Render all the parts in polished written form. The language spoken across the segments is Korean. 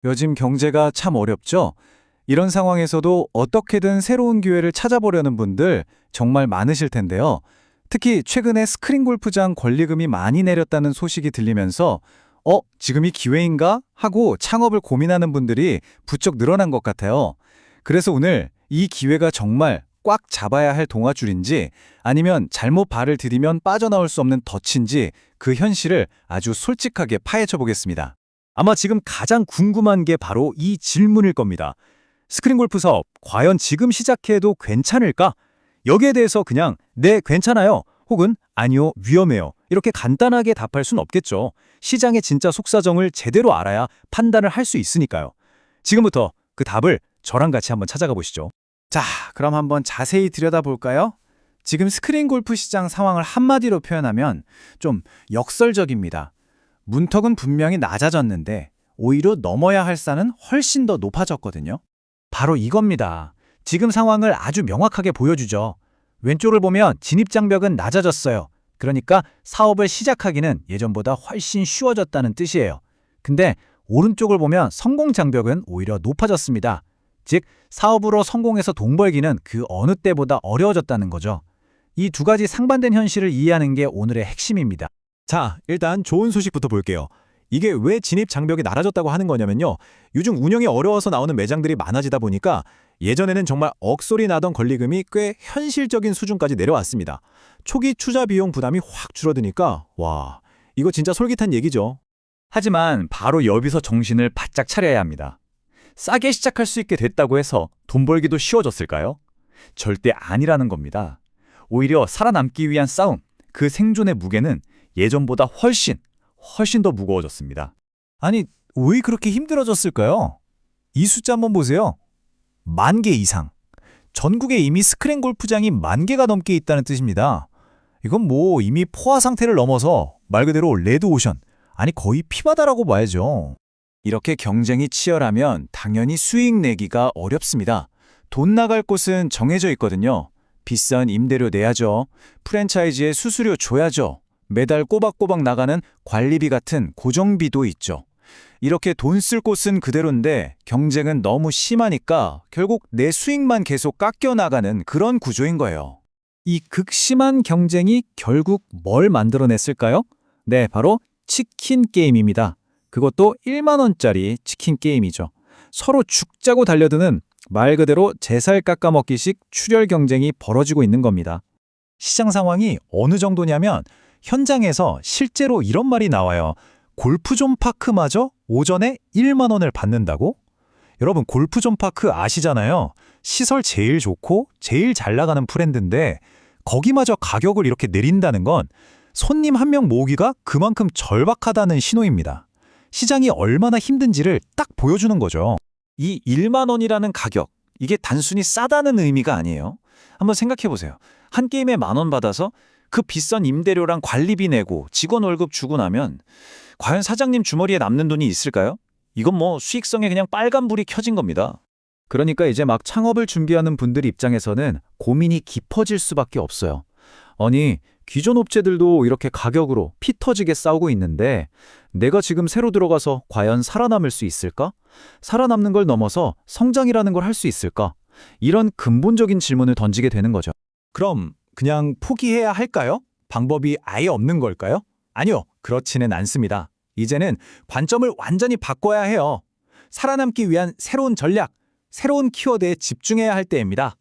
요즘 경제가 참 어렵죠? 이런 상황에서도 어떻게든 새로운 기회를 찾아보려는 분들 정말 많으실 텐데요. 특히 최근에 스크린 골프장 권리금이 많이 내렸다는 소식이 들리면서 지금이 기회인가? 하고 창업을 고민하는 분들이 부쩍 늘어난 것 같아요. 그래서 오늘 이 기회가 정말 꽉 잡아야 할 동아줄인지 아니면 잘못 발을 들이면 빠져나올 수 없는 덫인지 그 현실을 아주 솔직하게 파헤쳐 보겠습니다. 아마 지금 가장 궁금한 게 바로 이 질문일 겁니다. 스크린 골프 사업, 과연 지금 시작해도 괜찮을까? 여기에 대해서 그냥 네, 괜찮아요. 혹은 아니요, 위험해요. 이렇게 간단하게 답할 순 없겠죠. 시장의 진짜 속사정을 제대로 알아야 판단을 할 수 있으니까요. 지금부터 그 답을 저랑 같이 한번 찾아가 보시죠. 자, 그럼 한번 자세히 들여다볼까요? 지금 스크린 골프 시장 상황을 한마디로 표현하면 좀 역설적입니다. 문턱은 분명히 낮아졌는데 오히려 넘어야 할 산은 훨씬 더 높아졌거든요. 바로 이겁니다. 지금 상황을 아주 명확하게 보여주죠. 왼쪽을 보면 진입장벽은 낮아졌어요. 그러니까 사업을 시작하기는 예전보다 훨씬 쉬워졌다는 뜻이에요. 근데 오른쪽을 보면 성공장벽은 오히려 높아졌습니다. 즉, 사업으로 성공해서 돈 벌기는 그 어느 때보다 어려워졌다는 거죠. 이 두 가지 상반된 현실을 이해하는 게 오늘의 핵심입니다. 자, 일단 좋은 소식부터 볼게요. 이게 왜 진입 장벽이 낮아졌다고 하는 거냐면요. 요즘 운영이 어려워서 나오는 매장들이 많아지다 보니까 예전에는 정말 억소리 나던 권리금이 꽤 현실적인 수준까지 내려왔습니다. 초기 투자 비용 부담이 확 줄어드니까 와, 이거 진짜 솔깃한 얘기죠. 하지만 바로 여기서 정신을 바짝 차려야 합니다. 싸게 시작할 수 있게 됐다고 해서 돈 벌기도 쉬워졌을까요? 절대 아니라는 겁니다. 오히려 살아남기 위한 싸움, 그 생존의 무게는 예전보다 훨씬 더 무거워졌습니다. 아니, 왜 그렇게 힘들어졌을까요? 이 숫자 한번 보세요. 10,000개 이상. 전국에 이미 스크린 골프장이 10,000개가 넘게 있다는 뜻입니다. 이건 뭐 이미 포화 상태를 넘어서 말 그대로 레드오션, 아니 거의 피바다라고 봐야죠. 이렇게 경쟁이 치열하면 당연히 수익 내기가 어렵습니다. 돈 나갈 곳은 정해져 있거든요. 비싼 임대료 내야죠. 프랜차이즈에 수수료 줘야죠. 매달 꼬박꼬박 나가는 관리비 같은 고정비도 있죠. 이렇게 돈 쓸 곳은 그대로인데 경쟁은 너무 심하니까 결국 내 수익만 계속 깎여 나가는 그런 구조인 거예요. 이 극심한 경쟁이 결국 뭘 만들어냈을까요? 네, 바로 치킨 게임입니다. 그것도 1만 원짜리 치킨 게임이죠. 서로 죽자고 달려드는 말 그대로 제 살 깎아먹기식 출혈 경쟁이 벌어지고 있는 겁니다. 시장 상황이 어느 정도냐면 현장에서 실제로 이런 말이 나와요. 골프존 파크마저 오전에 1만 원을 받는다고? 여러분, 골프존 파크 아시잖아요. 시설 제일 좋고 제일 잘 나가는 브랜드인데 거기마저 가격을 이렇게 내린다는 건 손님 한 명 모으기가 그만큼 절박하다는 신호입니다. 시장이 얼마나 힘든지를 딱 보여주는 거죠. 이 1만 원이라는 가격, 이게 단순히 싸다는 의미가 아니에요. 한번 생각해 보세요. 한 게임에 10,000원 받아서 그 비싼 임대료랑 관리비 내고 직원 월급 주고 나면 과연 사장님 주머니에 남는 돈이 있을까요? 이건 뭐 수익성에 그냥 빨간불이 켜진 겁니다. 그러니까 이제 막 창업을 준비하는 분들 입장에서는 고민이 깊어질 수밖에 없어요. 아니, 기존 업체들도 이렇게 가격으로 피 터지게 싸우고 있는데 내가 지금 새로 들어가서 과연 살아남을 수 있을까? 살아남는 걸 넘어서 성장이라는 걸 할 수 있을까? 이런 근본적인 질문을 던지게 되는 거죠. 그럼 그냥 포기해야 할까요? 방법이 아예 없는 걸까요? 아니요, 그렇지는 않습니다. 이제는 관점을 완전히 바꿔야 해요. 살아남기 위한 새로운 전략, 새로운 키워드에 집중해야 할 때입니다.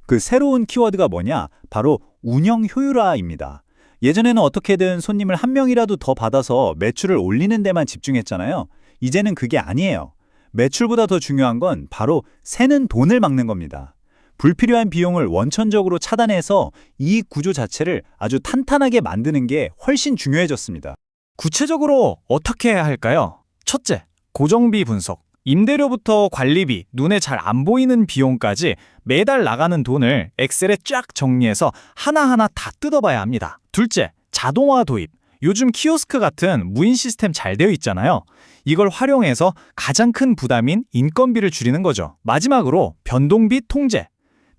그 새로운 키워드가 뭐냐? 바로 운영 효율화입니다. 예전에는 어떻게든 손님을 한 명이라도 더 받아서 매출을 올리는 데만 집중했잖아요. 이제는 그게 아니에요. 매출보다 더 중요한 건 바로 새는 돈을 막는 겁니다. 불필요한 비용을 원천적으로 차단해서 이익 구조 자체를 아주 탄탄하게 만드는 게 훨씬 중요해졌습니다. 구체적으로 어떻게 해야 할까요? 첫째, 고정비 분석. 임대료부터 관리비, 눈에 잘 안 보이는 비용까지 매달 나가는 돈을 엑셀에 쫙 정리해서 하나하나 다 뜯어봐야 합니다. 둘째, 자동화 도입. 요즘 키오스크 같은 무인 시스템 잘 되어 있잖아요. 이걸 활용해서 가장 큰 부담인 인건비를 줄이는 거죠. 마지막으로 변동비 통제.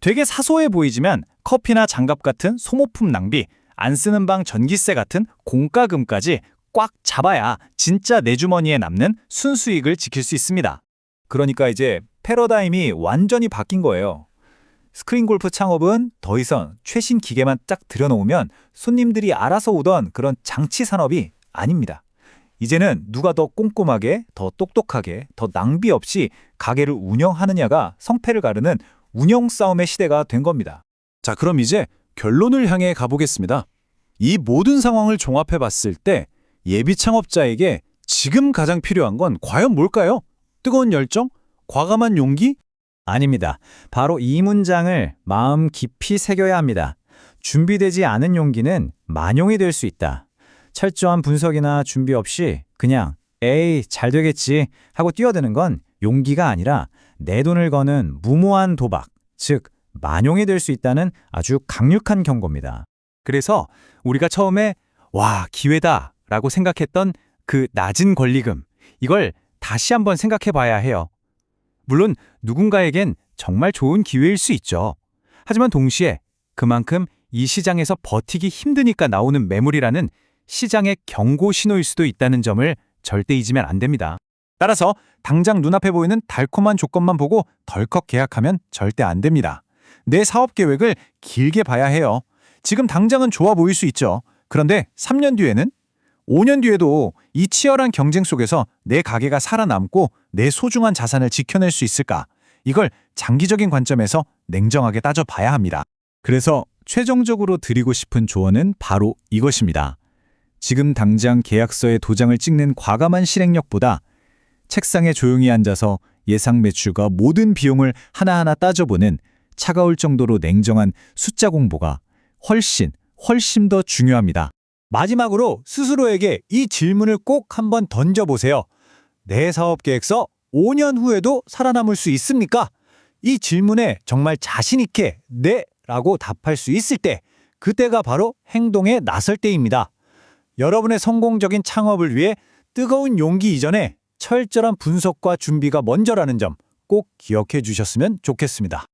되게 사소해 보이지만 커피나 장갑 같은 소모품 낭비, 안 쓰는 방 전기세 같은 공과금까지 꽉 잡아야 진짜 내 주머니에 남는 순수익을 지킬 수 있습니다. 그러니까 이제 패러다임이 완전히 바뀐 거예요. 스크린 골프 창업은 더 이상 최신 기계만 딱 들여놓으면 손님들이 알아서 오던 그런 장치 산업이 아닙니다. 이제는 누가 더 꼼꼼하게, 더 똑똑하게, 더 낭비 없이 가게를 운영하느냐가 성패를 가르는 운영 싸움의 시대가 된 겁니다. 자, 그럼 이제 결론을 향해 가보겠습니다. 이 모든 상황을 종합해 봤을 때 예비 창업자에게 지금 가장 필요한 건 과연 뭘까요? 뜨거운 열정? 과감한 용기? 아닙니다. 바로 이 문장을 마음 깊이 새겨야 합니다. 준비되지 않은 용기는 만용이 될 수 있다. 철저한 분석이나 준비 없이 그냥 에이, 잘 되겠지 하고 뛰어드는 건 용기가 아니라 내 돈을 거는 무모한 도박, 즉 만용이 될 수 있다는 아주 강력한 경고입니다. 그래서 우리가 처음에 와, 기회다 라고 생각했던 그 낮은 권리금, 이걸 다시 한번 생각해 봐야 해요. 물론 누군가에겐 정말 좋은 기회일 수 있죠. 하지만 동시에 그만큼 이 시장에서 버티기 힘드니까 나오는 매물이라는 시장의 경고 신호일 수도 있다는 점을 절대 잊으면 안 됩니다. 따라서 당장 눈앞에 보이는 달콤한 조건만 보고 덜컥 계약하면 절대 안 됩니다. 내 사업 계획을 길게 봐야 해요. 지금 당장은 좋아 보일 수 있죠. 그런데 3년 뒤에는 5년 뒤에도 이 치열한 경쟁 속에서 내 가게가 살아남고 내 소중한 자산을 지켜낼 수 있을까? 이걸 장기적인 관점에서 냉정하게 따져봐야 합니다. 그래서 최종적으로 드리고 싶은 조언은 바로 이것입니다. 지금 당장 계약서에 도장을 찍는 과감한 실행력보다 책상에 조용히 앉아서 예상 매출과 모든 비용을 하나하나 따져보는 차가울 정도로 냉정한 숫자 공부가 훨씬 더 중요합니다. 마지막으로 스스로에게 이 질문을 꼭 한번 던져보세요. 내 사업 계획서 5년 후에도 살아남을 수 있습니까? 이 질문에 정말 자신 있게 네 라고 답할 수 있을 때, 그때가 바로 행동에 나설 때입니다. 여러분의 성공적인 창업을 위해 뜨거운 용기 이전에 철저한 분석과 준비가 먼저라는 점 꼭 기억해 주셨으면 좋겠습니다.